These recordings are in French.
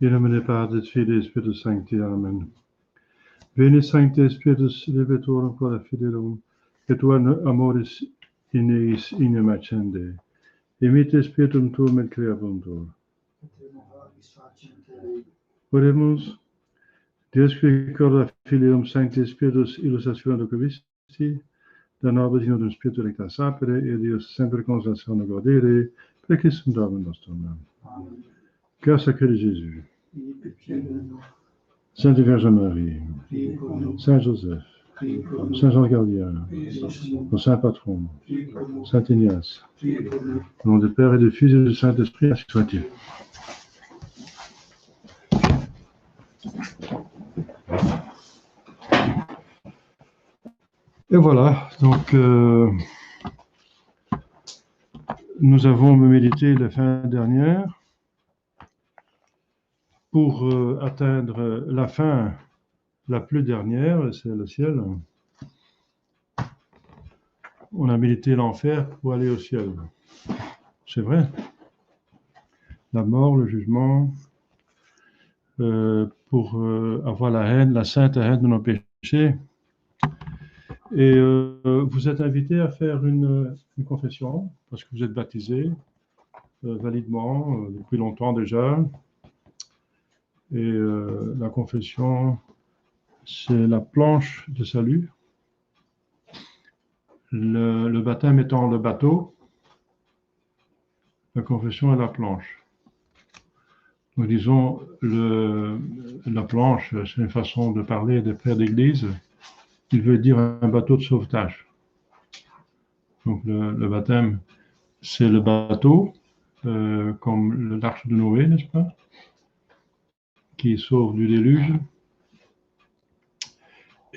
In nomine Patris, Filii, Spiritus Sancti. Amen. Veni Sancte Spiritus Libertorum Quod Fidelum, et amoris in eis inem accende. Emite Spiritum Tuum et creabuntur. Oremus. Deus qui corda Filium Sancti Spiritus illustratione Christi, da nobis in odum Spiritu recta sapere, et Deus sempre consolatione godere, per Christum Domum nostrum. Amen. Cœur sacré de Jésus. Sainte Vierge Marie, Saint Joseph, Saint Jean Gardien, nos saints patrons, Saint Ignace, au nom du Père et du Fils et du Saint-Esprit, ainsi soit-il. Et voilà, donc nous avons médité la fin dernière pour atteindre la fin la plus dernière, c'est le ciel. On a médité l'enfer pour aller au ciel. C'est vrai. La mort, le jugement, pour avoir la haine, la sainte haine de nos péchés. Et vous êtes invité à faire une confession, parce que vous êtes baptisé validement depuis longtemps déjà. Et la confession, c'est la planche de salut. Le baptême étant le bateau, la confession est la planche. Nous disons, la planche, c'est une façon de parler des pères d'église. Il veut dire un bateau de sauvetage. Donc le baptême, c'est le bateau, comme l'arche de Noé, n'est-ce pas, qui sauve du déluge.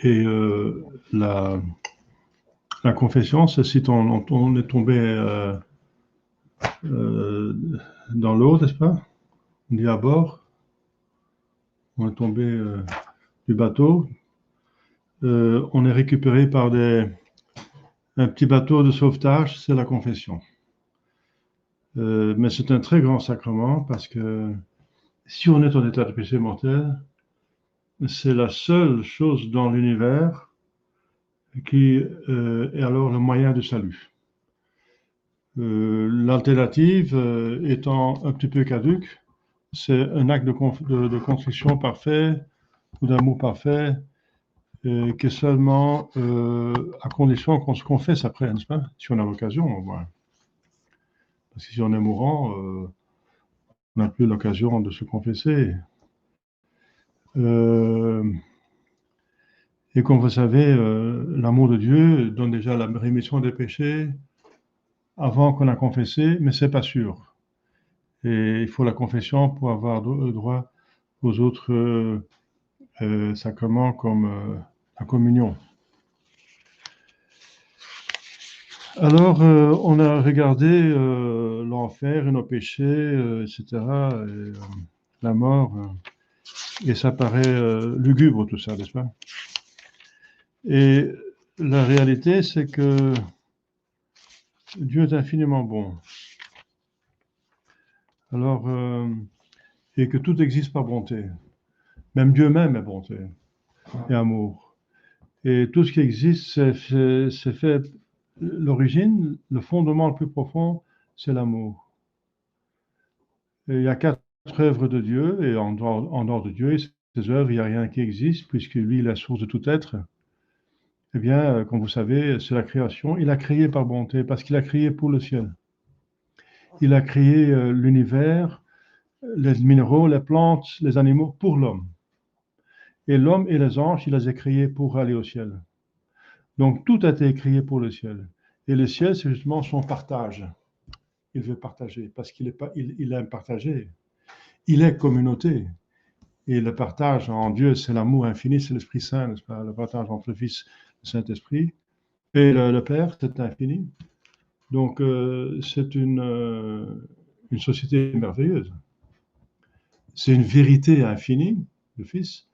Et la confession, c'est si on est tombé dans l'eau, n'est-ce pas? On dit à bord, on est tombé du bateau, on est récupéré par un petit bateau de sauvetage, c'est la confession. Mais c'est un très grand sacrement parce que si on est en état de péché mortel, c'est la seule chose dans l'univers qui est alors le moyen de salut. L'alternative étant un petit peu caduque, c'est un acte de contrition parfait ou d'amour parfait qui est seulement à condition qu'on se confesse après, n'est-ce pas? Si on a l'occasion, au moins. Parce que si on est mourant, on n'a plus l'occasion de se confesser. Et comme vous savez, l'amour de Dieu donne déjà la rémission des péchés avant qu'on a confessé, mais c'est pas sûr. Et il faut la confession pour avoir droit aux autres sacrements comme la communion. Alors, on a regardé l'enfer et nos péchés, etc., et, la mort, et ça paraît lugubre tout ça, n'est-ce pas? Et la réalité, c'est que Dieu est infiniment bon. Alors, et que tout existe par bonté. Même Dieu même est bonté et amour. Et tout ce qui existe, c'est fait. L'origine, le fondement le plus profond, c'est l'amour. Et il y a 4 œuvres de Dieu, et en dehors de Dieu, ces œuvres, il n'y a rien qui existe, puisque lui est la source de tout être. Eh bien, comme vous savez, c'est la création. Il a créé par bonté, parce qu'il a créé pour le ciel. Il a créé l'univers, les minéraux, les plantes, les animaux pour l'homme. Et l'homme et les anges, il les a créés pour aller au ciel. Donc tout a été créé pour le ciel. Et le ciel, c'est justement son partage. Il veut partager, parce qu'il il aime partager. Il est communauté. Et le partage en Dieu, c'est l'amour infini, c'est l'Esprit Saint, n'est-ce pas? Le partage entre le Fils et le Saint-Esprit. Et le Père, c'est infini. Donc c'est une société merveilleuse. C'est une vérité infinie, le Fils,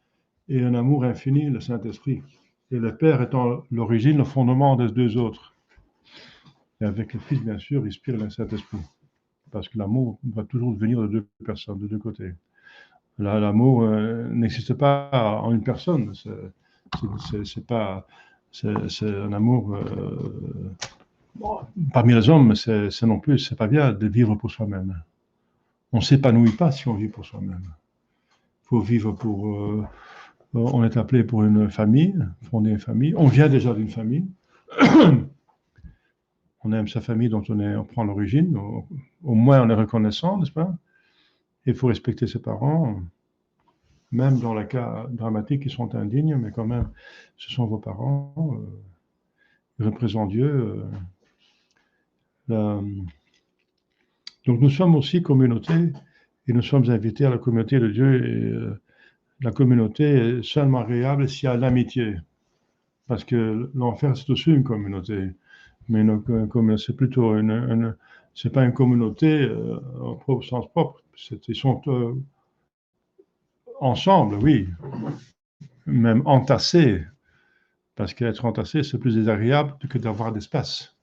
et un amour infini, le Saint-Esprit. Et le Père étant l'origine, le fondement des deux autres. Et avec le Fils, bien sûr, inspire le Saint-Esprit. Parce que l'amour va toujours venir de deux personnes, de deux côtés. L'amour n'existe pas en une personne. C'est pas, c'est un amour bon, parmi les hommes. C'est non plus, c'est pas bien de vivre pour soi-même. On s'épanouit pas si on vit pour soi-même. Il faut vivre pour. On est appelé pour une famille, fonder une famille. On vient déjà d'une famille. On aime sa famille dont on prend l'origine. Au moins, on est reconnaissant, n'est-ce pas? Il faut respecter ses parents, même dans les cas dramatiques qui sont indignes, mais quand même, ce sont vos parents. Ils représentent Dieu. La... Donc, nous sommes aussi communauté et nous sommes invités à la communauté de Dieu. Et la communauté est seulement agréable s'il y a l'amitié. Parce que l'enfer, c'est aussi une communauté. Mais c'est plutôt c'est pas une communauté au sens propre. Ils sont ensemble, oui, même entassés, parce qu'être entassé, c'est plus désagréable que d'avoir d'espace.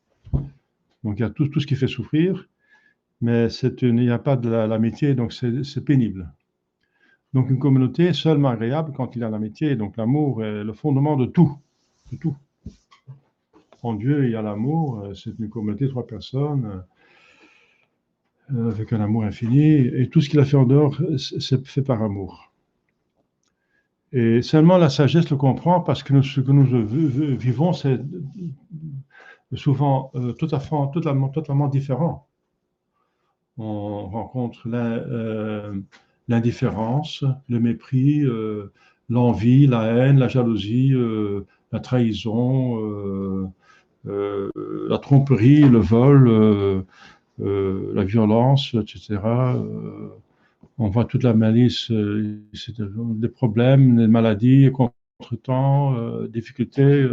Donc il y a tout ce qui fait souffrir, mais il n'y a pas de l'amitié, donc c'est pénible. Donc une communauté est seulement agréable quand il y a l'amitié, donc l'amour est le fondement de tout. De tout. En Dieu, il y a l'amour, c'est une communauté de 3 personnes, avec un amour infini, et tout ce qu'il a fait en dehors, c'est fait par amour. Et seulement la sagesse le comprend parce que ce que nous vivons, c'est souvent totalement différent. On rencontre l'indifférence, le mépris, l'envie, la haine, la jalousie, la trahison, la tromperie, le vol, la violence, etc. On voit toute la malice, des problèmes, des maladies, contretemps, difficultés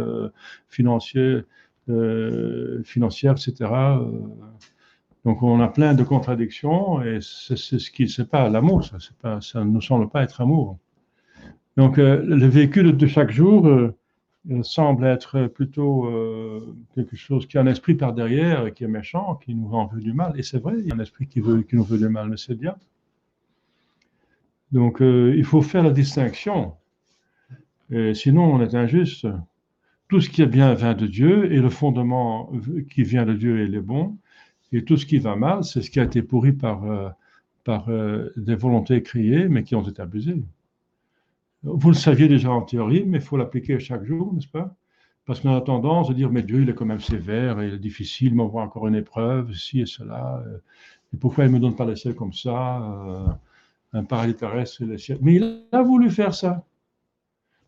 financières, etc. Donc on a plein de contradictions et c'est pas l'amour, ça ne nous semble pas être amour. Donc le véhicule de chaque jour semble être plutôt quelque chose qui a un esprit par derrière, qui est méchant, qui nous en veut du mal. Et c'est vrai, il y a un esprit qui nous veut du mal, mais c'est bien. Donc il faut faire la distinction. Et sinon, on est injuste. Tout ce qui est bien vient de Dieu et le fondement qui vient de Dieu est le bon. Et tout ce qui va mal, c'est ce qui a été pourri par des volontés créées, mais qui ont été abusées. Vous le saviez déjà en théorie, mais il faut l'appliquer chaque jour, n'est-ce pas? Parce qu'on a tendance à dire, mais Dieu, il est quand même sévère, il est difficile, il m'envoie encore une épreuve, ci et cela. Et pourquoi il ne me donne pas les ciels comme ça, un paradis terrestre et les ciels? Mais il a voulu faire ça.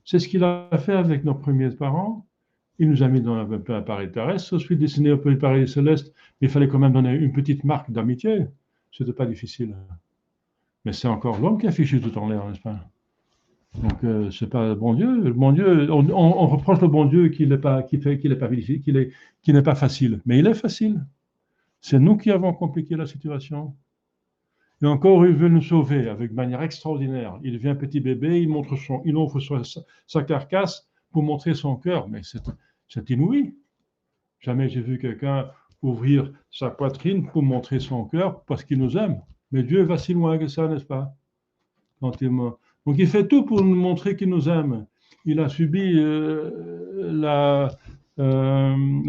C'est ce qu'il a fait avec nos premiers parents. Il nous a mis dans un peu un paradis terrestre, ensuite dessiné un peu le paradis céleste, mais il fallait quand même donner une petite marque d'amitié. Ce n'était pas difficile. Mais c'est encore l'homme qui a fichu tout en l'air, n'est-ce pas? Donc, c'est pas le bon Dieu. Le bon Dieu, on reproche le bon Dieu qu'il n'est pas difficile, qu'il n'est pas facile. Mais il est facile. C'est nous qui avons compliqué la situation. Et encore, il veut nous sauver avec manière extraordinaire. Il devient petit bébé, il ouvre sa carcasse pour montrer son cœur. Mais c'est inouï. Jamais j'ai vu quelqu'un ouvrir sa poitrine pour montrer son cœur parce qu'il nous aime. Mais Dieu va si loin que ça, n'est-ce pas? Donc il fait tout pour nous montrer qu'il nous aime. Il a subi la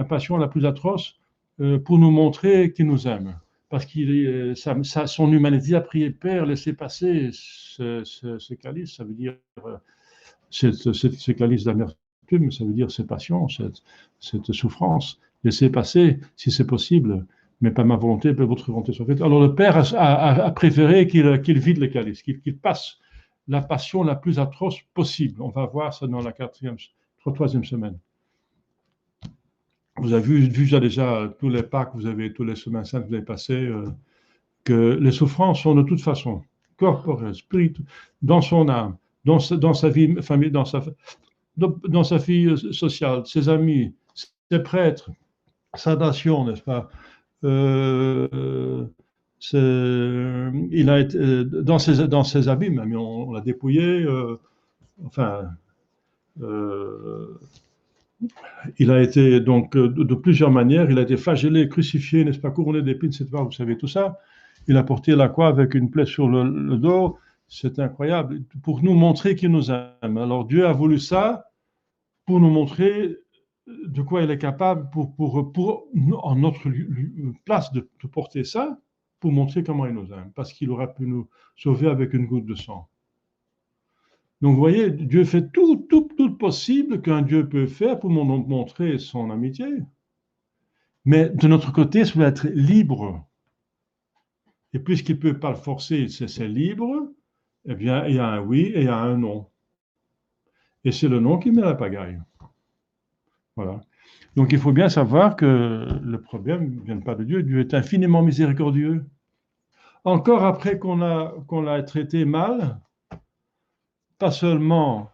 passion la plus atroce pour nous montrer qu'il nous aime. Parce que son humanité a prié, Père, laissez passer ce calice, ça veut dire ce calice d'amertume, ça veut dire ces passions, cette souffrance. Laissez passer si c'est possible, mais pas ma volonté, mais votre volonté soit faite. Alors le Père a préféré qu'il vide le calice, qu'il passe la passion la plus atroce possible. On va voir ça dans la troisième semaine. Vous avez vu déjà tous les Pâques, tous les semaines saintes que vous avez passées, que les souffrances sont de toute façon corporelles, spirituelles, dans son âme, dans sa vie famille, dans sa vie sociale, ses amis, ses prêtres, sa nation, n'est-ce pas? Il a été dans ses abîmes, mais on l'a dépouillé. Il a été donc de plusieurs manières, il a été flagellé, crucifié, n'est-ce pas, couronné d'épines, etc. Vous savez tout ça. Il a porté la croix avec une plaie sur le dos. C'est incroyable, pour nous montrer qu'il nous aime. Alors Dieu a voulu ça pour nous montrer de quoi il est capable pour en notre place de porter ça, pour montrer comment il nous aime, parce qu'il aura pu nous sauver avec une goutte de sang. Donc, vous voyez, Dieu fait tout possible qu'un Dieu peut faire pour montrer son amitié. Mais de notre côté, ça doit être libre. Et puisqu'il ne peut pas le forcer, c'est libre, eh bien, il y a un oui et il y a un non. Et c'est le non qui met la pagaille. Voilà. Donc, il faut bien savoir que le problème ne vient pas de Dieu. Dieu est infiniment miséricordieux. Encore après qu'on l'a traité mal, pas seulement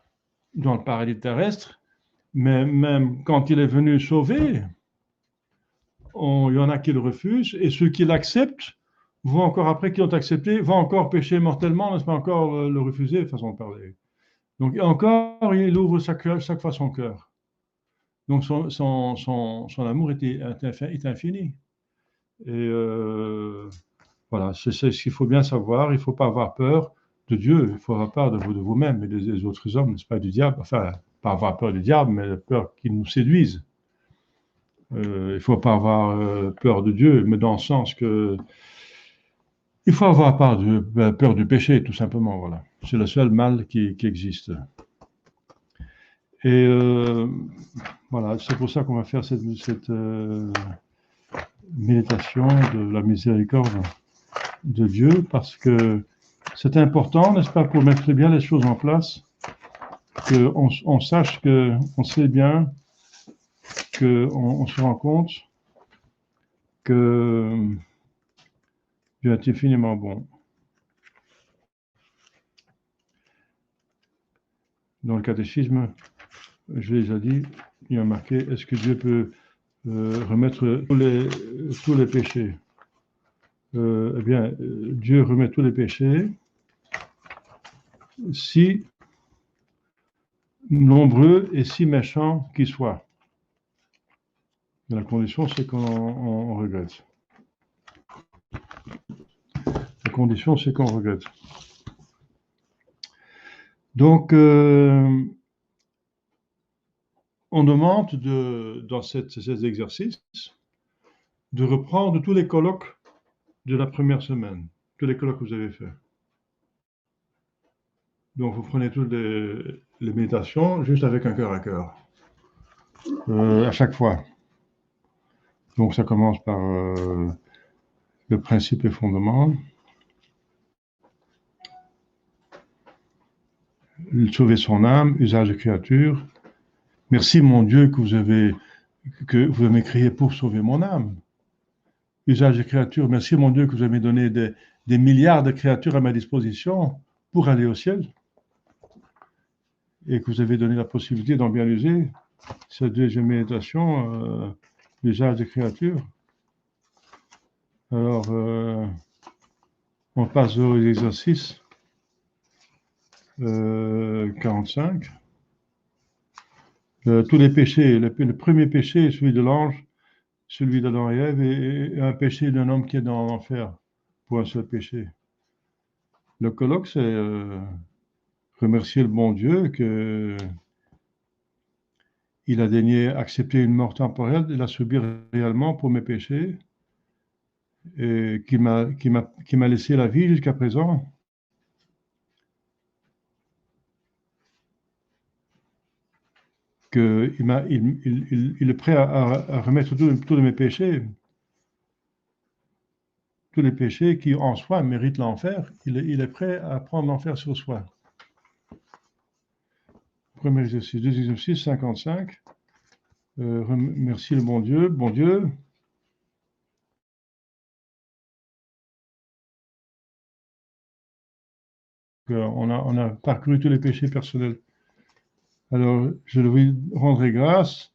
dans le paradis terrestre, mais même quand il est venu sauver, il y en a qui le refusent, et ceux qui l'acceptent vont encore, après qu'ils l'ont accepté, vont encore pécher mortellement, n'est-ce pas, encore le refuser, façon de parler. Donc encore, il ouvre chaque fois son cœur. Donc son amour est infini. Et voilà, c'est ce qu'il faut bien savoir. Il ne faut pas avoir peur de Dieu, il faut avoir peur de vous-même et des autres hommes, n'est-ce pas, du diable. Enfin, pas avoir peur du diable, mais peur qu'il nous séduise. Il ne faut pas avoir peur de Dieu, mais dans le sens que il faut avoir peur du péché, tout simplement. Voilà, c'est le seul mal qui existe. Et voilà, c'est pour ça qu'on va faire cette méditation de la miséricorde de Dieu, parce que c'est important, n'est-ce pas, pour mettre bien les choses en place, qu'on sache qu'on sait bien, qu'on se rend compte que Dieu est infiniment bon. Dans le catéchisme, je l'ai déjà dit, il y a marqué, est-ce que Dieu peut remettre tous les péchés? Eh bien, Dieu remet tous les péchés si nombreux et si méchants qu'ils soient. Mais la condition, c'est qu'on regrette. La condition, c'est qu'on regrette. Donc, on demande dans ces exercices de reprendre tous les colloques de la première semaine, tous les colloques que vous avez faits. Donc, vous prenez toutes les méditations juste avec un cœur à cœur, à chaque fois. Donc, ça commence par le principe et fondement, sauver son âme, usage de créature. Merci mon Dieu que vous m'avez créé pour sauver mon âme. Usage de créature, merci mon Dieu que vous avez donné des milliards de créatures à ma disposition pour aller au ciel et que vous avez donné la possibilité d'en bien user. Cette deuxième méditation, l'usage de créature. Alors, on passe aux exercices 45. Tous les péchés, le premier péché est celui de l'ange, celui d'Adam et Ève, et un péché d'un homme qui est dans l'enfer pour un seul péché. Le colloque, c'est remercier le bon Dieu qu'il a daigné accepter une mort temporelle et la subir réellement pour mes péchés, et qui m'a laissé la vie jusqu'à présent. Il est prêt à remettre tous mes péchés, tous les péchés qui en soi méritent l'enfer, il est prêt à prendre l'enfer sur soi. Premier exercice, deuxième exercice, 55. Merci le bon Dieu. Bon Dieu, on a parcouru tous les péchés personnels. Alors, je lui rendrai grâce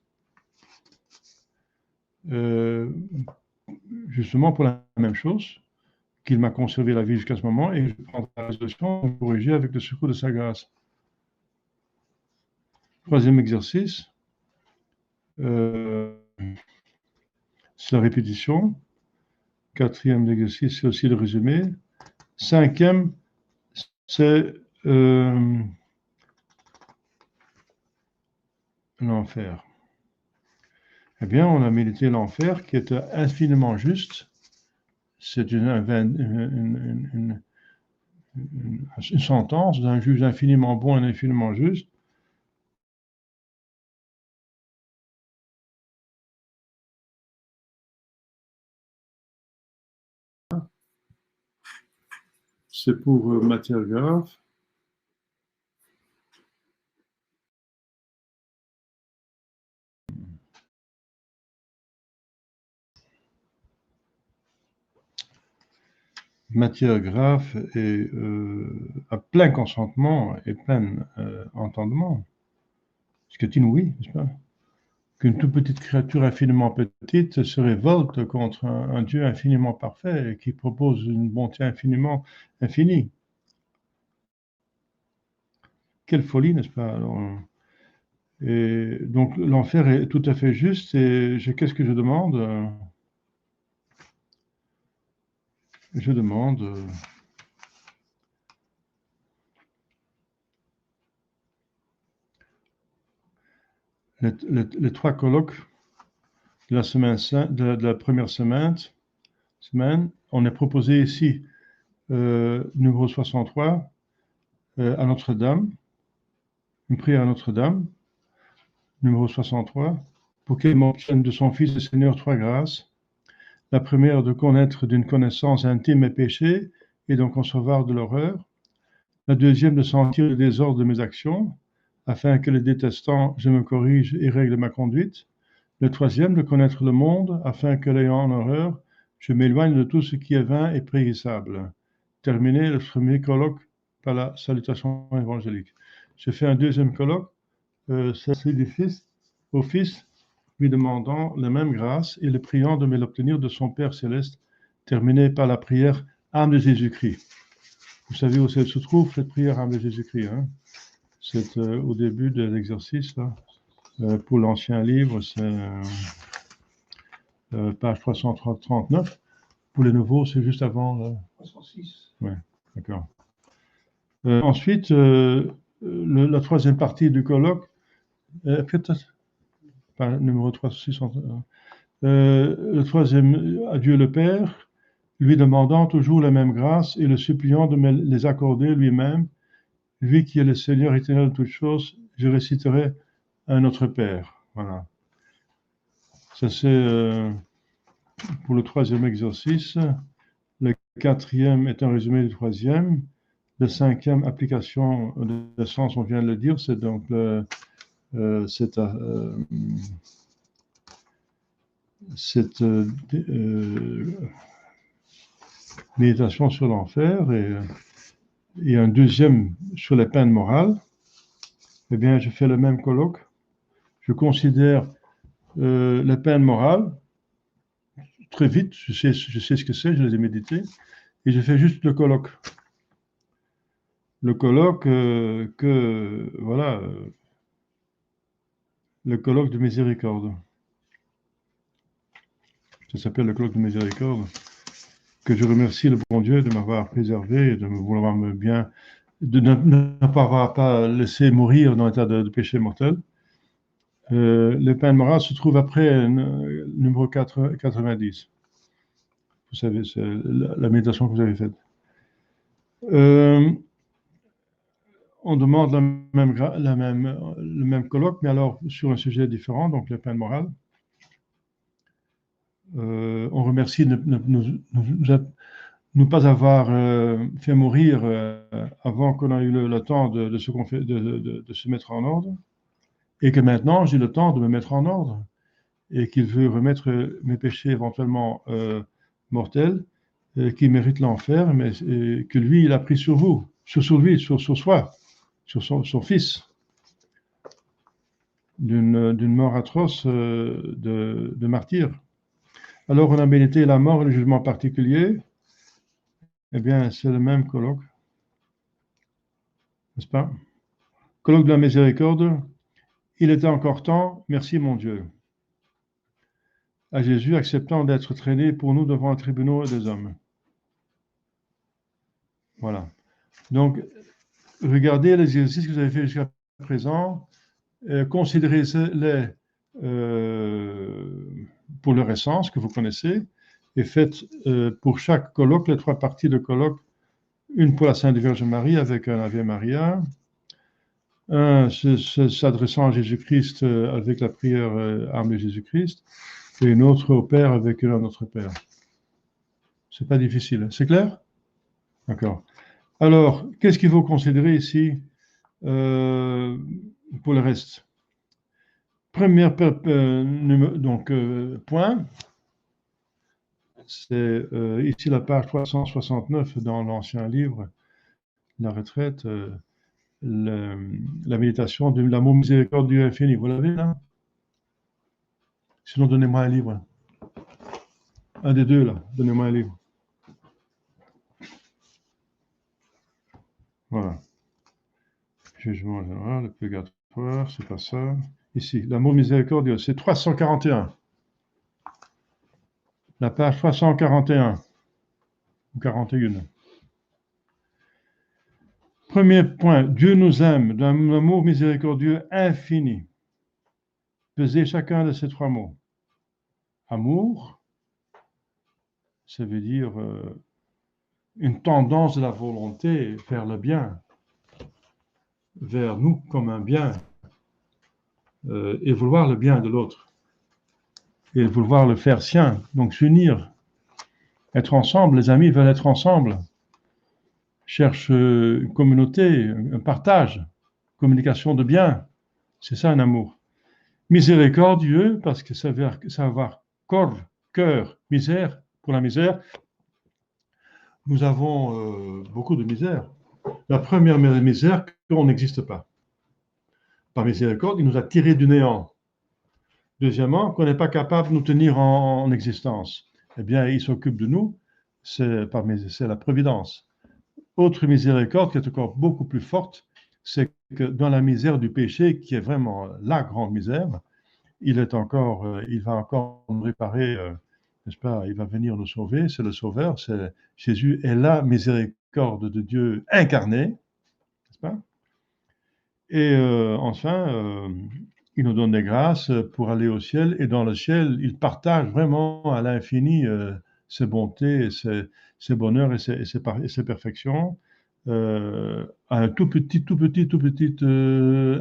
justement pour la même chose, qu'il m'a conservé la vie jusqu'à ce moment, et je prendrai la résolution de corriger avec le secours de sa grâce. Troisième exercice, c'est la répétition. Quatrième exercice, c'est aussi le résumé. Cinquième, c'est l'enfer. Eh bien, on a médité l'enfer qui est infiniment juste. C'est une sentence d'un juge infiniment bon et infiniment juste. C'est pour matière grave. Matière grave et à plein consentement et plein entendement. Ce qui est inouï, n'est-ce pas? Qu'une toute petite créature infiniment petite se révolte contre un Dieu infiniment parfait et qui propose une bonté infiniment infinie. Quelle folie, n'est-ce pas? Alors, et donc l'enfer est tout à fait juste et qu'est-ce que je demande? Je demande les trois colloques de la semaine de la première semaine. On est proposé ici numéro 63 à Notre-Dame, une prière à Notre-Dame, numéro 63, pour qu'elle m'obtienne de son Fils le Seigneur trois grâces. La première, de connaître d'une connaissance intime mes péchés et d'en concevoir de l'horreur. La deuxième, de sentir le désordre de mes actions, afin que les détestant, je me corrige et règle ma conduite. Le troisième, de connaître le monde, afin que l'ayant en horreur, je m'éloigne de tout ce qui est vain et périssable. Terminer le premier colloque par la salutation évangélique. Je fais un deuxième colloque, c'est du Fils au Fils, lui demandant la même grâce et le priant de me l'obtenir de son Père céleste, terminé par la prière âme de Jésus-Christ. Vous savez où se trouve cette prière âme de Jésus-Christ, hein? C'est au début de l'exercice, là. Pour l'ancien livre, c'est page 339. Pour les nouveaux, c'est juste avant. 306. Oui, d'accord. Ensuite, la troisième partie du colloque, peut-être, numéro 306, le troisième, à Dieu le Père, lui demandant toujours la même grâce et le suppliant de me les accorder lui-même, lui qui est le Seigneur éternel de toutes choses, je réciterai à notre Père. Voilà. Ça, c'est pour le troisième exercice. Le quatrième est un résumé du troisième. Le cinquième, application de sens, on vient de le dire, c'est donc cette méditation sur l'enfer et un deuxième sur les peines morales. Eh bien, je fais le même colloque. Je considère les peines morales très vite, je sais ce que c'est, je les ai méditées, et je fais juste le colloque. Le colloque voilà, le colloque de miséricorde. Ça s'appelle le colloque de miséricorde. Que je remercie le bon Dieu de m'avoir préservé et de vouloir me bien, de ne pas laisser mourir dans l'état de péché mortel. Les peines morales se trouvent après numéro 90. Vous savez, c'est la méditation que vous avez faite. On demande le même colloque, mais alors sur un sujet différent, donc les peines morales. On remercie de ne pas avoir fait mourir avant qu'on ait eu le temps de se mettre en ordre, et que maintenant j'ai le temps de me mettre en ordre, et qu'il veut remettre mes péchés éventuellement mortels, qui méritent l'enfer, mais que lui, il a pris sur vous, sur lui, sur soi, sur son fils, d'une mort atroce de martyr. Alors on a médité la mort et le jugement particulier. Eh bien, c'est le même colloque, n'est-ce pas? Colloque de la miséricorde. Il était encore temps, merci mon Dieu. À Jésus acceptant d'être traîné pour nous devant un tribunal des hommes. Voilà. Donc, regardez les exercices que vous avez fait jusqu'à présent, considérez-les pour leur essence que vous connaissez, et faites pour chaque colloque, les 3 parties de colloque, une pour la Sainte Vierge Marie avec un Ave Maria, un s'adressant à Jésus-Christ avec la prière âme de Jésus-Christ, et une autre au Père avec un Notre Père. C'est pas difficile, c'est clair? D'accord. Alors, qu'est-ce qu'il faut considérer ici pour le reste? Premier point, c'est ici la page 369 dans l'ancien livre, La retraite, la méditation de l'amour miséricordieux infini. Vous l'avez là? Sinon, donnez-moi un livre. Un des deux là, donnez-moi un livre. Voilà. Jugement général, le purgatoire, c'est pas ça. Ici, l'amour miséricordieux, c'est 341. La page 341 ou 41. Premier point, Dieu nous aime d'un amour miséricordieux infini. Pesez chacun de ces 3 mots. Amour, ça veut dire une tendance de la volonté vers le bien, vers nous comme un bien, et vouloir le bien de l'autre, et vouloir le faire sien, donc s'unir, être ensemble, les amis veulent être ensemble, cherchent une communauté, un partage, communication de bien, c'est ça un amour. Miséricordieux, parce que ça veut avoir corps, cœur, misère, pour la misère, nous avons beaucoup de misère. La première misère, qu'on n'existe pas. Par miséricorde, il nous a tirés du néant. Deuxièmement, qu'on n'est pas capable de nous tenir en existence. Eh bien, il s'occupe de nous, c'est la providence. Autre miséricorde qui est encore beaucoup plus forte, c'est que dans la misère du péché, qui est vraiment la grande misère, il va encore nous réparer, n'est-ce pas? Il va venir nous sauver, c'est le Sauveur, Jésus est la miséricorde de Dieu incarnée, n'est-ce pas? Et enfin, il nous donne des grâces pour aller au ciel, et dans le ciel, il partage vraiment à l'infini ses bontés, ses bonheurs et ses perfections. À un tout petit,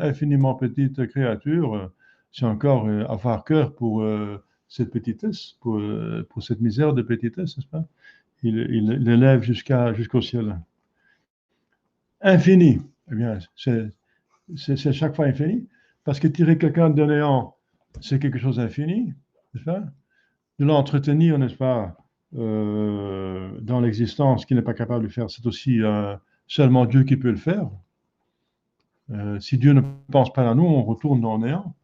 infiniment petite créature, c'est encore avoir cœur pour cette petitesse, pour cette misère de petitesse, n'est-ce pas? Il l'élève jusqu'au ciel. Infini, eh bien, c'est chaque fois infini, parce que tirer quelqu'un de néant, c'est quelque chose d'infini, n'est-ce pas? De l'entretenir, n'est-ce pas, dans l'existence, qui n'est pas capable de faire, c'est aussi seulement Dieu qui peut le faire. Si Dieu ne pense pas à nous, on retourne dans le néant.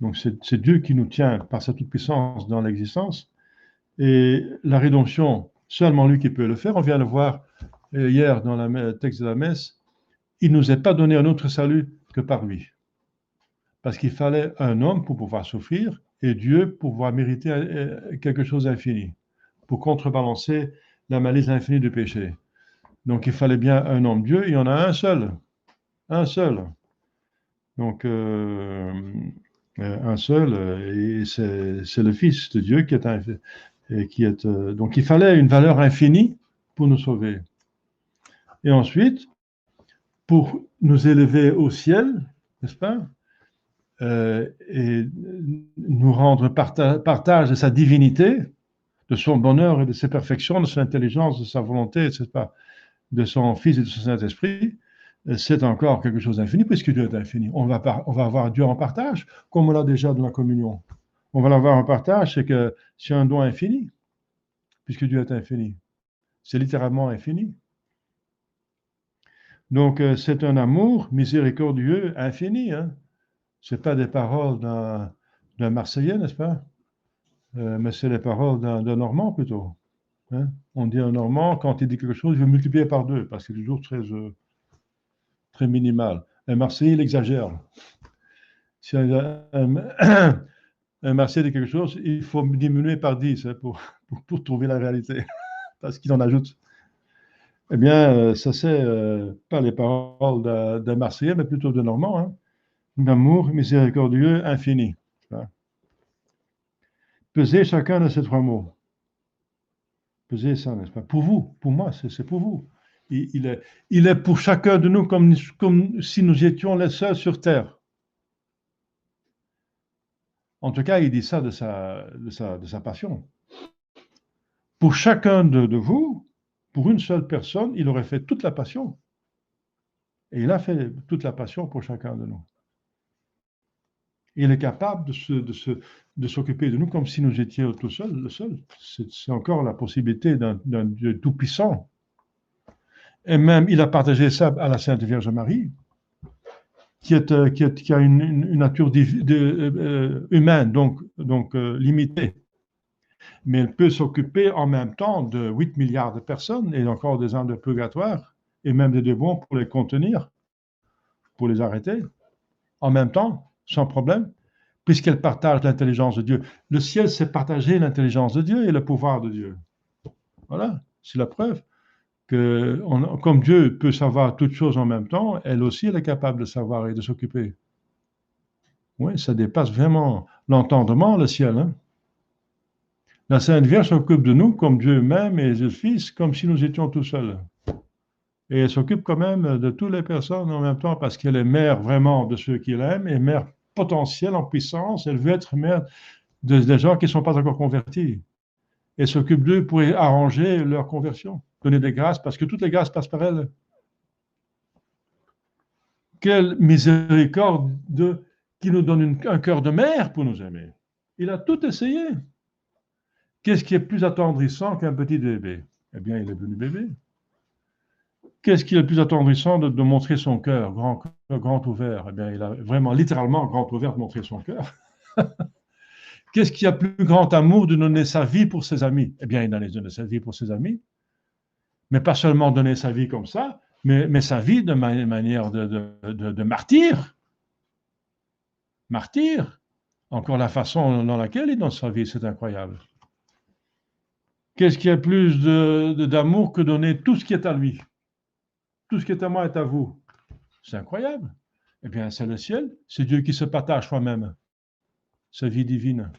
Donc c'est Dieu qui nous tient par sa toute-puissance dans l'existence. Et la rédemption, seulement lui qui peut le faire. On vient le voir hier dans le texte de la messe. Il ne nous est pas donné un autre salut que par lui. Parce qu'il fallait un homme pour pouvoir souffrir et Dieu pour pouvoir mériter quelque chose d'infini, pour contrebalancer la malice infinie du péché. Donc il fallait bien un homme Dieu, il y en a un seul. Un seul. Donc un seul, et c'est le Fils de Dieu donc il fallait une valeur infinie pour nous sauver. Et ensuite, pour nous élever au ciel, n'est-ce pas? Et nous rendre partage de sa divinité, de son bonheur et de ses perfections, de son intelligence, de sa volonté, etc., de son Fils et de son Saint-Esprit, c'est encore quelque chose d'infini, puisque Dieu est infini. On va avoir Dieu en partage, comme on l'a déjà dans la communion. On va l'avoir en partage, c'est un don infini, puisque Dieu est infini. C'est littéralement infini. Donc, c'est un amour miséricordieux infini. Hein. Ce n'est pas des paroles d'un Marseillais, n'est-ce pas? Mais c'est les paroles d'un Normand plutôt. Hein. On dit un Normand, quand il dit quelque chose, il veut multiplier par 2, parce qu'il est toujours très minimal. Un Marseillais, il exagère. Si un Marseillais dit quelque chose, il faut diminuer par 10 hein, pour trouver la réalité, parce qu'il en ajoute. Eh bien, ça c'est pas les paroles d'un Marseillais, mais plutôt de Normand, hein. D'amour miséricordieux infini. Voilà. Pesez chacun de ces trois mots. Pesez ça, n'est-ce pas? Pour vous, pour moi, c'est pour vous. Il est pour chacun de nous comme si nous étions les seuls sur terre. En tout cas, il dit ça de sa passion. Pour chacun de vous, pour une seule personne, il aurait fait toute la passion. Et il a fait toute la passion pour chacun de nous. Il est capable de s'occuper de nous comme si nous étions tout seuls, le seul. C'est encore la possibilité d'un Dieu tout-puissant. Et même, il a partagé ça à la Sainte Vierge Marie, qui a une nature humaine, donc limitée. Mais elle peut s'occuper en même temps de 8 milliards de personnes et encore des âmes de purgatoire, et même des démons pour les contenir, pour les arrêter, en même temps, sans problème, puisqu'elle partage l'intelligence de Dieu. Le ciel, c'est partager l'intelligence de Dieu et le pouvoir de Dieu. Voilà, c'est la preuve que, comme Dieu peut savoir toutes choses en même temps, elle aussi, elle est capable de savoir et de s'occuper. Oui, ça dépasse vraiment l'entendement, le ciel, hein. La Sainte Vierge s'occupe de nous comme Dieu même et le Fils, comme si nous étions tout seuls. Et elle s'occupe quand même de toutes les personnes en même temps parce qu'elle est mère vraiment de ceux qui l'aiment et mère potentielle en puissance. Elle veut être mère des gens qui ne sont pas encore convertis. Et s'occupe d'eux pour arranger leur conversion, donner des grâces parce que toutes les grâces passent par elle. Quelle miséricorde qui nous donne un cœur de mère pour nous aimer. Il a tout essayé. Qu'est-ce qui est plus attendrissant qu'un petit bébé? Eh bien, il est venu bébé. Qu'est-ce qui est le plus attendrissant de montrer son cœur grand ouvert? Eh bien, il a vraiment, littéralement, grand ouvert de montrer son cœur. Qu'est-ce qui a plus grand amour de donner sa vie pour ses amis? Eh bien, il a donné sa vie pour ses amis. Mais pas seulement donner sa vie comme ça, mais sa vie de manière de martyr. Martyr. Encore la façon dans laquelle il donne sa vie, c'est incroyable. Qu'est-ce qui a plus d'amour que donner tout ce qui est à lui? Tout ce qui est à moi est à vous. C'est incroyable. Eh bien, c'est le ciel. C'est Dieu qui se partage soi-même, sa vie divine.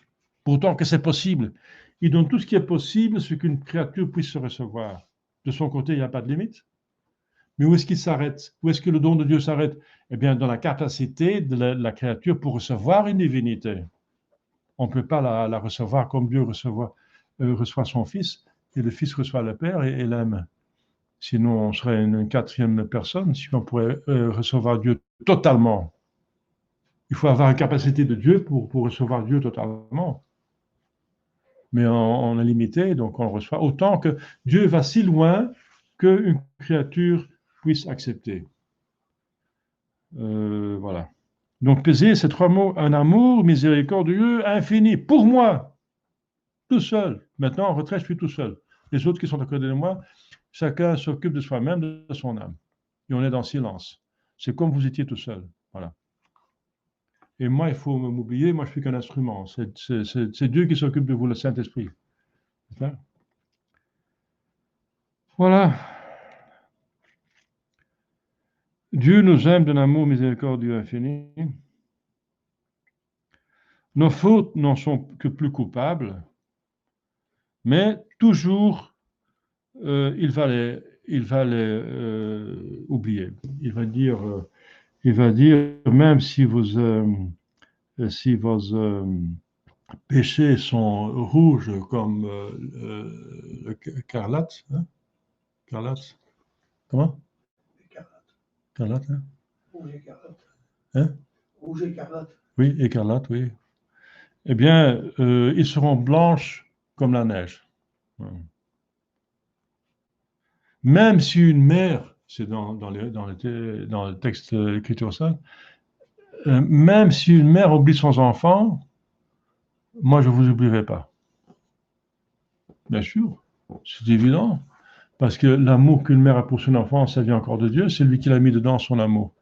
Pourtant que c'est possible. Il donne tout ce qui est possible, ce qu'une créature puisse se recevoir. De son côté, il n'y a pas de limite. Mais où est-ce qu'il s'arrête? Où est-ce que le don de Dieu s'arrête? Eh bien, dans la capacité de la créature pour recevoir une divinité. On ne peut pas la recevoir comme Dieu reçoit son Fils, et le Fils reçoit le Père et l'aime. Sinon, on serait une quatrième personne, si on pourrait recevoir Dieu totalement. Il faut avoir une capacité de Dieu pour recevoir Dieu totalement. Mais on est limité, donc on reçoit autant que Dieu va si loin qu'une créature puisse accepter. Voilà. Donc, peser ces trois mots, un amour miséricordieux, infini, pour moi, tout seul. Maintenant, en retraite, je suis tout seul. Les autres qui sont à côté de moi, chacun s'occupe de soi-même, de son âme. Et on est dans le silence. C'est comme vous étiez tout seul. Voilà. Et moi, il faut m'oublier, moi, je suis qu'un instrument. C'est Dieu qui s'occupe de vous, le Saint-Esprit. Voilà. Dieu nous aime d'un amour miséricordieux infini. Nos fautes n'en sont que plus coupables, mais toujours il va les oublier. Il va dire même si vos péchés sont rouges comme l'écarlate, hein? Écarlate, comment? Écarlate, hein? Rouge écarlate. Hein? Rouge écarlate. Oui, écarlate, oui. Eh bien, ils seront blanches comme la neige. Même si une mère, c'est dans le texte de l'Écriture sainte, même si une mère oublie son enfant, moi je ne vous oublierai pas. Bien sûr, c'est évident. Parce que l'amour qu'une mère a pour son enfant, ça vient encore de Dieu, c'est lui qui l'a mis dedans, son amour.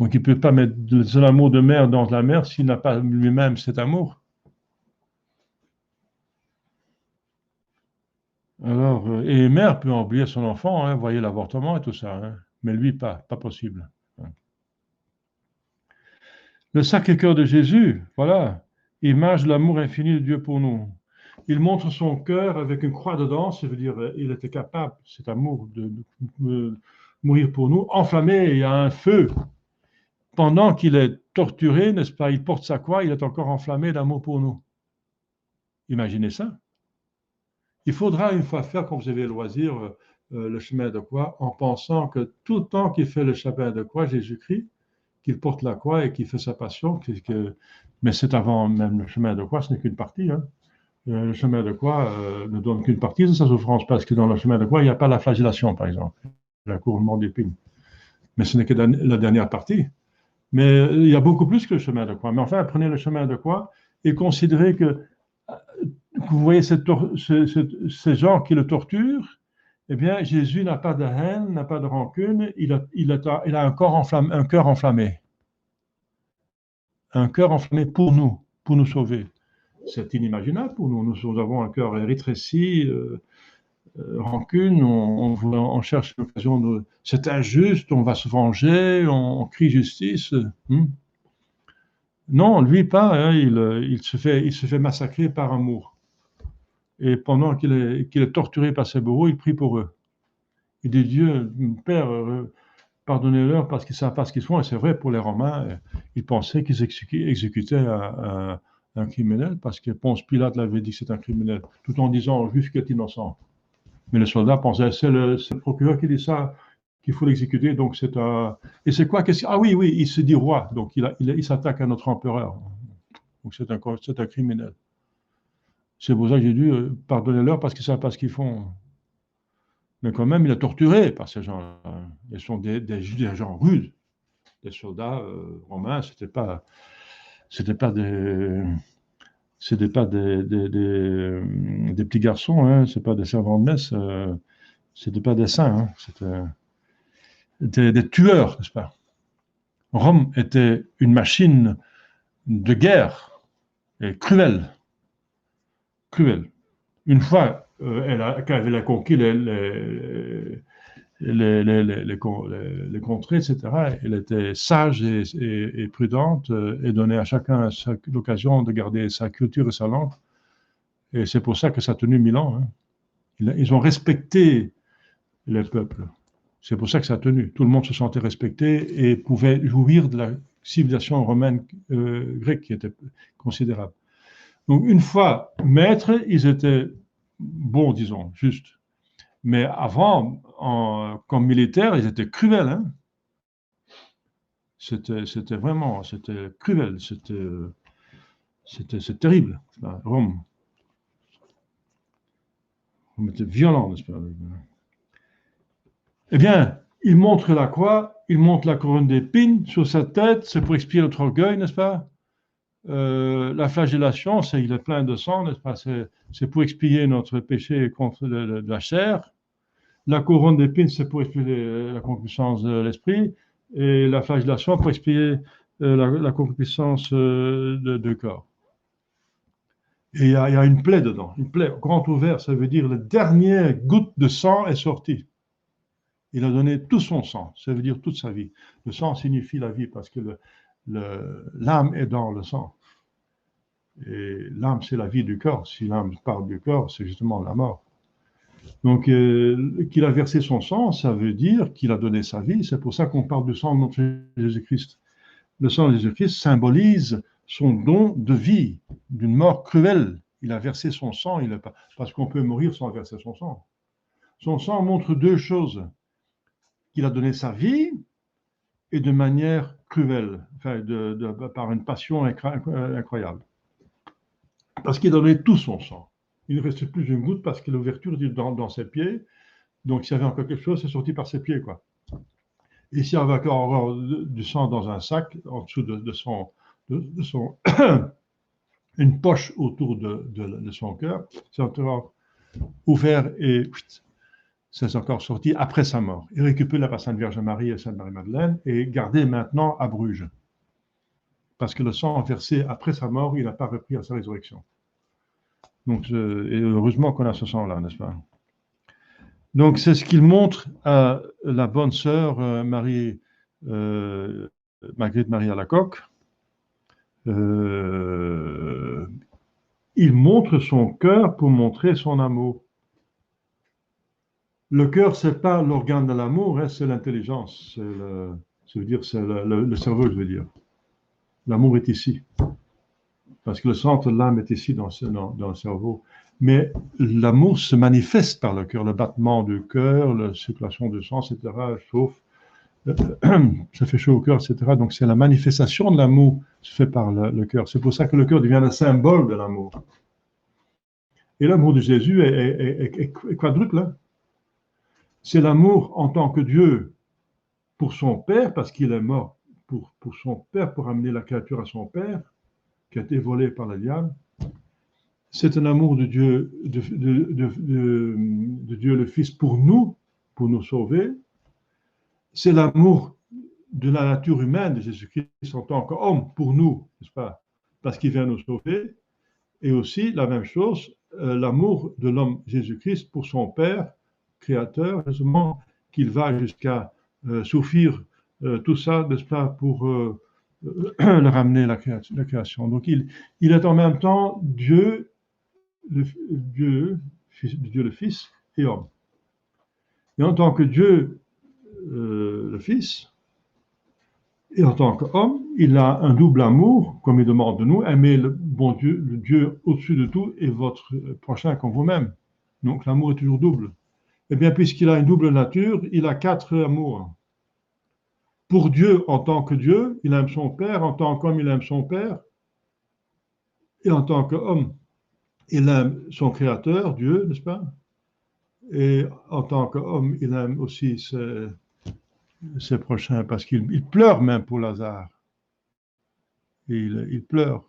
Donc il ne peut pas mettre son amour de mère dans la mère s'il n'a pas lui-même cet amour. Alors, et une mère peut oublier son enfant, hein, voyez l'avortement et tout ça, hein, mais lui, pas possible. Hein. Le Sacré-Cœur de Jésus, voilà, image de l'amour infini de Dieu pour nous. Il montre son cœur avec une croix dedans, ça veut dire il était capable, cet amour, de mourir pour nous, enflammé, il y a un feu. Pendant qu'il est torturé, n'est-ce pas, il porte sa croix, il est encore enflammé d'amour pour nous. Imaginez ça. Il faudra une fois faire, quand vous avez le loisir, le chemin de croix, en pensant que tout le temps qu'il fait le chemin de croix, Jésus-Christ, qu'il porte la croix et qu'il fait sa passion, mais c'est avant même le chemin de croix, ce n'est qu'une partie. Hein. Le chemin de croix ne donne qu'une partie de sa souffrance, parce que dans le chemin de croix, il n'y a pas la flagellation, par exemple, la couronnement d'épines. Mais ce n'est que la dernière partie. Mais il y a beaucoup plus que le chemin de croix. Mais enfin, prenez le chemin de croix et considérez que vous voyez ces gens qui le torturent, eh bien, Jésus n'a pas de haine, n'a pas de rancune, il a un cœur enflammé, un cœur enflammé pour nous sauver. C'est inimaginable pour nous. Nous avons un cœur rétréci, rancune, on cherche l'occasion de. C'est injuste, on va se venger, on crie justice. Non, lui pas, hein, il se fait massacrer par amour. Et pendant qu'il est torturé par ses bourreaux, il prie pour eux. Il dit Dieu, Père, pardonnez-leur parce qu'ils ne savent pas ce qu'ils font. Et c'est vrai pour les Romains, ils pensaient qu'ils exécutaient un criminel parce que Ponce Pilate l'avait dit que c'est un criminel, tout en disant au juif qu'il est innocent. Mais les soldats pensaient c'est le procureur qui dit ça, qu'il faut l'exécuter. Donc c'est un. Et c'est quoi Ah oui, il se dit roi. Donc il s'attaque à notre empereur. Donc c'est un criminel. C'est pour ça que j'ai dit pardonnez-leur parce qu'ils ne savent pas ce qu'ils font. Mais quand même, il est torturé par ces gens-là. Ils sont des gens rudes. Les soldats romains, c'était pas des petits garçons, hein, c'est pas des servants de messe, c'était pas des saints, hein, c'était des tueurs, n'est-ce pas? Rome était une machine de guerre et cruelle, cruelle. Une fois qu'elle avait conquis les contrées, etc. Elle était sage et prudente et donnait à chacun l'occasion de garder sa culture et sa langue. Et c'est pour ça que ça a tenu 1000 ans. Hein. Ils ont respecté les peuples. C'est pour ça que ça a tenu. Tout le monde se sentait respecté et pouvait jouir de la civilisation romaine grecque qui était considérable. Donc une fois maîtres, ils étaient bons, disons, justes. Mais avant, comme militaires, ils étaient cruels. Hein. C'était vraiment, c'était cruel, c'est terrible. Rome était violent, n'est-ce pas? Eh bien, il montre la croix, il montre la couronne d'épines sur sa tête, c'est pour expier notre orgueil, n'est-ce pas? La flagellation, il est plein de sang, n'est-ce pas? C'est pour expier notre péché contre de la chair. La couronne d'épines, c'est pour expier la concupiscence de l'esprit. Et la flagellation pour expier la concupiscence de corps. Et il y a une plaie dedans, une plaie grand ouverte, ça veut dire la dernière goutte de sang est sortie. Il a donné tout son sang, ça veut dire toute sa vie. Le sang signifie la vie parce que l'âme est dans le sang. Et l'âme, c'est la vie du corps. Si l'âme parle du corps, c'est justement la mort. Donc, qu'il a versé son sang, ça veut dire qu'il a donné sa vie. C'est pour ça qu'on parle du sang de notre Jésus-Christ. Le sang de Jésus-Christ symbolise son don de vie, d'une mort cruelle. Il a versé son sang, parce qu'on peut mourir sans verser son sang. Son sang montre deux choses. Qu'il a donné sa vie et de manière cruelle, enfin par une passion incroyable. Parce qu'il a donné tout son sang. Il ne restait plus une goutte parce que l'ouverture était dans ses pieds. Donc s'il y avait encore quelque chose, c'est sorti par ses pieds, quoi. Et s'il y avait encore du sang dans un sac, en dessous de son une poche autour de son cœur, c'est encore ouvert et c'est encore sorti après sa mort. Et récupéré par Sainte Vierge Marie et Sainte Marie-Madeleine et gardé maintenant à Bruges. Parce que le sang versé après sa mort, il n'a pas repris à sa résurrection. Donc, et heureusement qu'on a ce sang-là, n'est-ce pas? Donc, c'est ce qu'il montre à la bonne sœur Marguerite Marie Alacoque. Il montre son cœur pour montrer son amour. Le cœur, ce n'est pas l'organe de l'amour, hein, c'est l'intelligence. C'est le cerveau, je veux dire. L'amour est ici. Parce que le centre de l'âme est ici dans le cerveau. Mais l'amour se manifeste par le cœur, le battement du cœur, la circulation du sang, etc. Chauffe, ça fait chaud au cœur, etc. Donc c'est la manifestation de l'amour qui se fait par le cœur. C'est pour ça que le cœur devient le symbole de l'amour. Et l'amour de Jésus est quadruple. Hein. C'est l'amour en tant que Dieu pour son Père, parce qu'il est mort pour son Père, pour amener la créature à son Père, qui a été volé par le diable. C'est un amour de Dieu, de Dieu le Fils pour nous sauver. C'est l'amour de la nature humaine de Jésus-Christ en tant qu'homme pour nous, n'est-ce pas? Parce qu'il vient nous sauver. Et aussi, la même chose, l'amour de l'homme Jésus-Christ pour son Père, Créateur, justement, qu'il va jusqu'à souffrir tout ça, n'est-ce pas, pour le ramener à la création. Donc, il est en même temps Dieu le Fils et homme. Et en tant que Dieu, le Fils, et en tant qu'homme, il a un double amour, comme il demande de nous, aimer le bon Dieu, le Dieu au-dessus de tout, et votre prochain comme vous-même. Donc l'amour est toujours double. Eh bien, puisqu'il a une double nature, il a 4 amours. Pour Dieu en tant que Dieu, il aime son Père, en tant qu'homme, il aime son Père, et en tant qu'homme, il aime son Créateur, Dieu, n'est-ce pas? Et en tant qu'homme, il aime aussi ses prochains, parce qu'il pleure même pour Lazare. Et il pleure.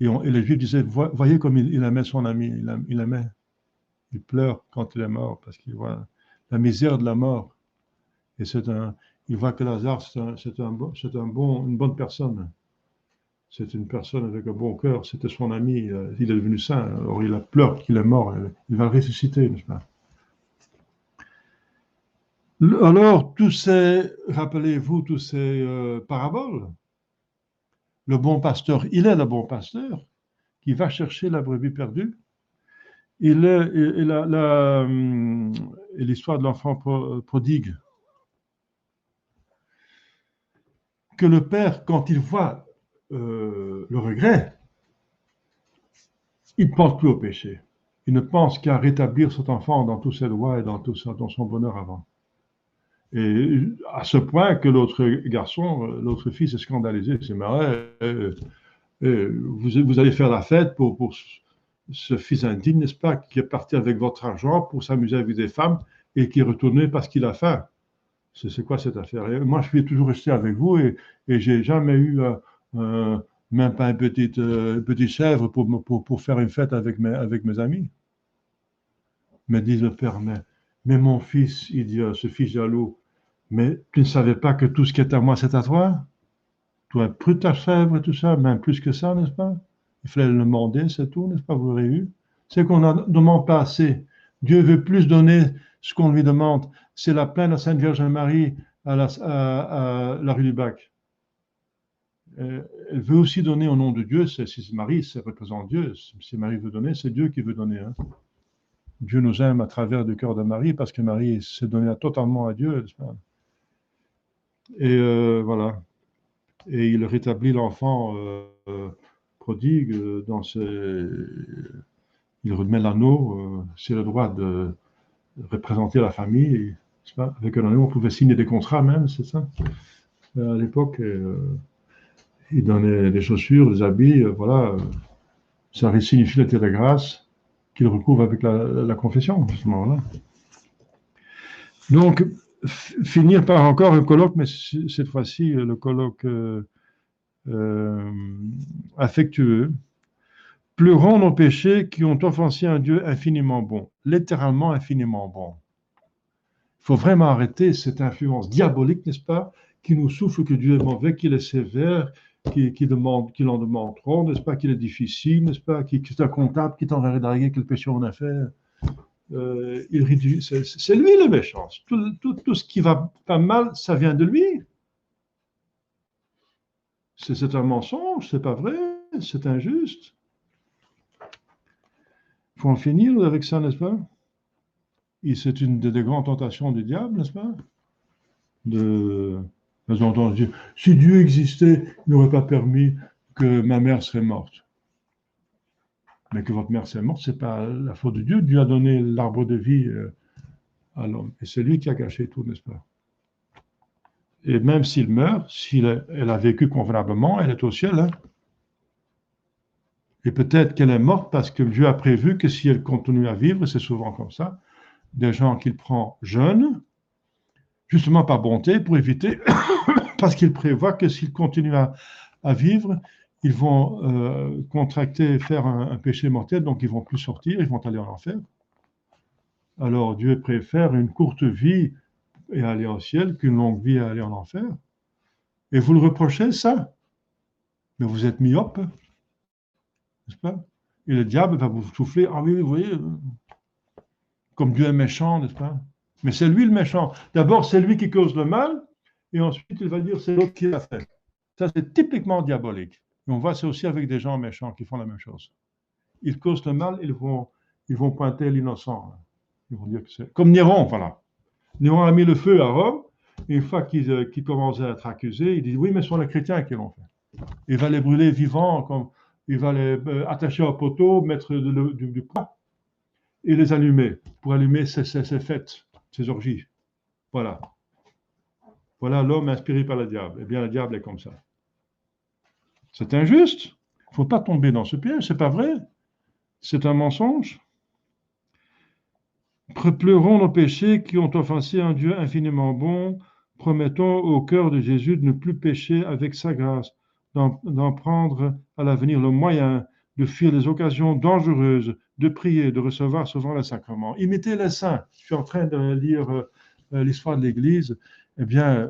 Et les Juifs disaient, voyez comme il aimait son ami, il aimait. Il pleure quand il est mort, parce qu'il voit la misère de la mort. Et il voit que Lazare, c'est une bonne personne. C'est une personne avec un bon cœur, c'était son ami, il est devenu saint, alors il a pleuré qu'il est mort, il va le ressusciter, n'est-ce pas? Alors, rappelez-vous, tous ces paraboles, le bon pasteur, il est le bon pasteur qui va chercher la brebis perdue. Et l'histoire de l'enfant prodigue, que le père, quand il voit le regret, il ne pense plus au péché. Il ne pense qu'à rétablir cet enfant dans tous ses droits et dans son bonheur avant. Et à ce point que l'autre garçon, l'autre fils est scandalisé. C'est marrant. Vous allez faire la fête pour ce fils indigne, n'est-ce pas, qui est parti avec votre argent pour s'amuser avec des femmes et qui est retourné parce qu'il a faim. C'est quoi cette affaire? Et moi, je suis toujours resté avec vous et j'ai jamais eu même pas une petite chèvre pour faire une fête avec mes amis. Mais dit le père, mais mon fils, il dit ce fils jaloux, mais tu ne savais pas que tout ce qui est à moi, c'est à toi? Tu as pris ta chèvre et tout ça, même plus que ça, n'est-ce pas? Il fallait le demander, c'est tout, n'est-ce pas? Vous aurez eu. C'est qu'on ne demande pas assez. Dieu veut plus donner ce qu'on lui demande. C'est la plainte de la Sainte Vierge Marie à la rue du Bac. Elle veut aussi donner au nom de Dieu. Si Marie, ça représente Dieu. Si Marie veut donner, c'est Dieu qui veut donner. Hein. Dieu nous aime à travers le cœur de Marie parce que Marie s'est donnée totalement à Dieu. Et voilà. Et il rétablit l'enfant prodigue il remet l'anneau, c'est le droit de représenter la famille. Avec un anneau, on pouvait signer des contrats même, c'est ça. À l'époque, il donnait des chaussures, des habits, voilà. Ça signifie l'état de grâce qu'il recouvre avec la confession, justement. Là. Donc, finir par encore un colloque, mais cette fois-ci, le colloque affectueux. Pleurons nos péchés qui ont offensé un Dieu infiniment bon, littéralement infiniment bon. Il faut vraiment arrêter cette influence diabolique, n'est-ce pas, qui nous souffle que Dieu est mauvais, qu'il est sévère, qu'il en demande trop, n'est-ce pas, qu'il est difficile, n'est-ce pas, qu'il est un comptable qui t'enverrait draguer quel péché on a fait. c'est lui le méchant. Tout ce qui va pas mal, ça vient de lui. C'est un mensonge, c'est pas vrai, c'est injuste. Il faut en finir avec ça, n'est-ce pas? Et c'est une des grandes tentations du diable, n'est-ce pas? Nous entendons dire, si Dieu existait, il n'aurait pas permis que ma mère serait morte. Mais que votre mère serait morte, c'est pas la faute de Dieu. Dieu a donné l'arbre de vie à l'homme. Et c'est lui qui a caché tout, n'est-ce pas? Et même s'il meurt, elle a vécu convenablement, elle est au ciel. Hein? Et peut-être qu'elle est morte parce que Dieu a prévu que si elle continue à vivre, c'est souvent comme ça, des gens qu'il prend jeunes, justement par bonté, pour éviter, parce qu'il prévoit que s'ils continuent à vivre, ils vont contracter, faire un péché mortel, donc ils ne vont plus sortir, ils vont aller en enfer. Alors Dieu préfère une courte vie et aller au ciel qu'une longue vie et aller en enfer. Et vous le reprochez, ça? Mais vous êtes myope, n'est-ce pas? Et le diable va vous souffler, ah oui, vous voyez, comme Dieu est méchant, n'est-ce pas? Mais c'est lui le méchant. D'abord, c'est lui qui cause le mal, et ensuite, il va dire c'est l'autre qui l'a fait. Ça, c'est typiquement diabolique. Et on voit ça aussi avec des gens méchants qui font la même chose. Ils causent le mal, ils vont pointer l'innocent. Ils vont dire que c'est... Comme Néron, voilà. Néron a mis le feu à Rome, et une fois qu'il commence à être accusé, il dit oui, mais ce sont les chrétiens qui l'ont fait. Il va les brûler vivants, il va les attacher au poteau, mettre du poids, et les allumer, pour allumer ces fêtes, ces orgies. Voilà. Voilà l'homme inspiré par le diable. Eh bien, le diable est comme ça. C'est injuste. Il ne faut pas tomber dans ce piège. Ce n'est pas vrai. C'est un mensonge. Pleurons nos péchés qui ont offensé un Dieu infiniment bon. Promettons au cœur de Jésus de ne plus pécher avec sa grâce, d'en prendre à l'avenir le moyen, de fuir les occasions dangereuses, de prier, de recevoir souvent le sacrement. Imitez les saints. Je suis en train de lire l'histoire de l'Église. Eh bien,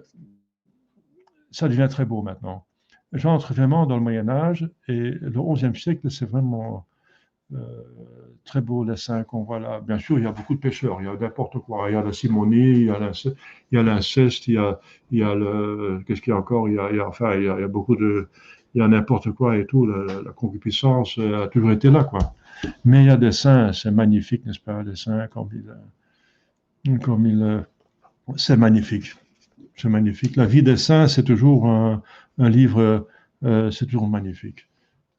ça devient très beau maintenant. J'entre vraiment dans le Moyen-Âge et le XIe siècle, c'est vraiment très beau les saints qu'on voit là. Bien sûr, il y a beaucoup de pécheurs, il y a n'importe quoi. Il y a la simonie, il y a l'inceste, il y a le. Qu'est-ce qu'il y a encore? Enfin, il y a beaucoup de. Il y a n'importe quoi et tout. La concupiscence a toujours été là, quoi. Mais il y a des saints, c'est magnifique, n'est-ce pas? Des saints, c'est magnifique. C'est magnifique. La vie des saints, c'est toujours un livre, c'est toujours magnifique.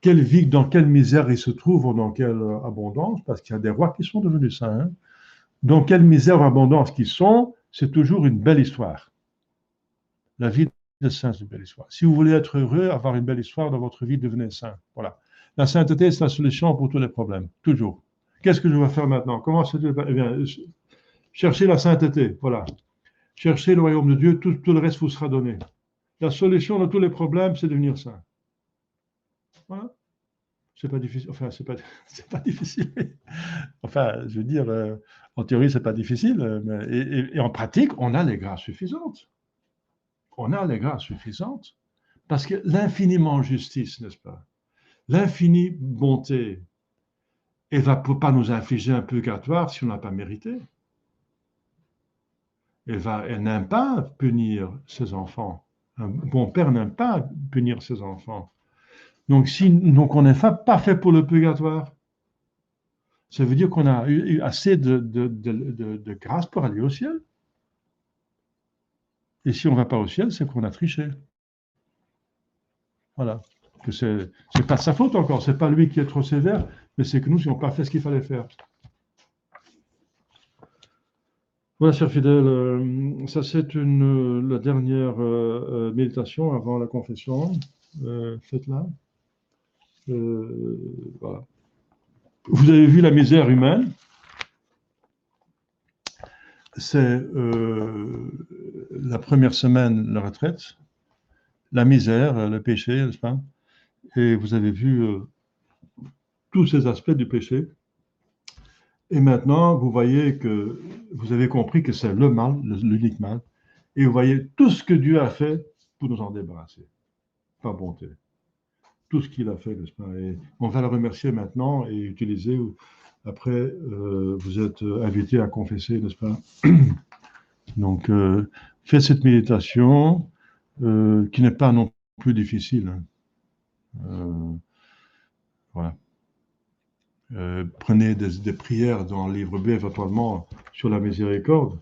Quelle vie, dans quelle misère ils se trouvent, dans quelle abondance, parce qu'il y a des rois qui sont devenus saints. Hein. Dans quelle misère ou abondance qu'ils sont, c'est toujours une belle histoire. La vie des saints, c'est une belle histoire. Si vous voulez être heureux, avoir une belle histoire dans votre vie, devenez saint. Voilà. La sainteté, c'est la solution pour tous les problèmes, toujours. Qu'est-ce que je vais faire maintenant? Comment c'est? Eh bien, cherchez la sainteté, voilà. Cherchez le royaume de Dieu, tout le reste vous sera donné. La solution de tous les problèmes, c'est devenir saint. Voilà. C'est pas difficile. Enfin, c'est pas difficile. Enfin, je veux dire, en théorie, c'est pas difficile, et en pratique, on a les grâces suffisantes. On a les grâces suffisantes parce que l'infiniment justice, n'est-ce pas? L'infinie bonté, elle ne va pas nous infliger un purgatoire si on n'a pas mérité. Elle n'aime pas punir ses enfants. Un bon père n'aime pas punir ses enfants. Donc on n'est pas fait pour le purgatoire. Ça veut dire qu'on a eu assez de grâce pour aller au ciel. Et si on ne va pas au ciel, c'est qu'on a triché. Voilà. Que c'est pas de sa faute encore, c'est pas lui qui est trop sévère, mais c'est que nous n'avons pas fait ce qu'il fallait faire. Voilà, chers fidèles, ça c'est la dernière méditation avant la confession. Faites-la. Voilà. Vous avez vu la misère humaine. C'est la première semaine, la retraite, la misère, le péché, n'est-ce pas? Et vous avez vu tous ces aspects du péché. Et maintenant, vous voyez que vous avez compris que c'est le mal, l'unique mal. Et vous voyez tout ce que Dieu a fait pour nous en débarrasser, par bonté. Tout ce qu'il a fait, n'est-ce pas? Et on va le remercier maintenant et utiliser après, vous êtes invité à confesser, n'est-ce pas? Donc, faites cette méditation qui n'est pas non plus difficile, hein. Voilà. Prenez des prières dans le livre B, éventuellement, sur la miséricorde.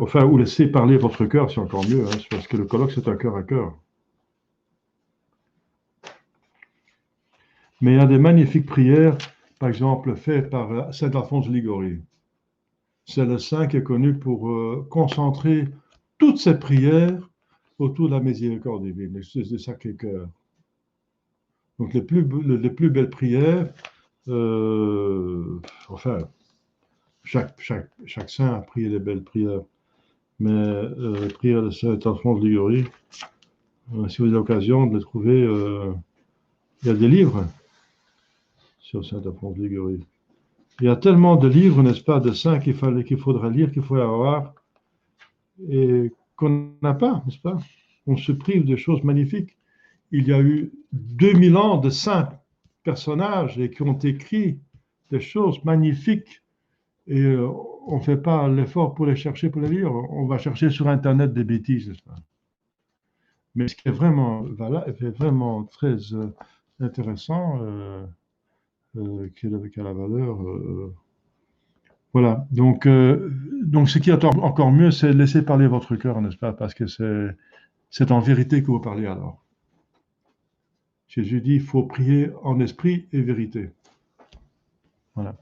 Enfin, ou laissez parler votre cœur, c'est encore mieux, hein, parce que le colloque, c'est un cœur à cœur. Mais il y a des magnifiques prières, par exemple, faites par saint Alphonse de Liguori. C'est le saint qui est connu pour concentrer toutes ses prières autour de la miséricorde divine, du Sacré-Cœur. Donc les plus belles prières, enfin, chaque saint a prié des belles prières, mais les prières de saint Alphonse de Liguori, si vous avez l'occasion de les trouver, il y a des livres sur saint Alphonse de Liguori. Il y a tellement de livres, n'est-ce pas, de saints qu'il faudra lire, qu'il faudra avoir, et qu'on n'a pas, n'est-ce pas? On se prive de choses magnifiques. Il y a eu 2000 ans de saints personnages et qui ont écrit des choses magnifiques, et on ne fait pas l'effort pour les chercher, pour les lire. On va chercher sur Internet des bêtises, n'est-ce pas? Mais ce qui est vraiment, vraiment très intéressant, qui a la valeur. Voilà. Donc, ce qui est encore mieux, c'est de laisser parler votre cœur, n'est-ce pas? Parce que c'est en vérité que vous parlez alors. Jésus dit, il faut prier en esprit et vérité. Voilà.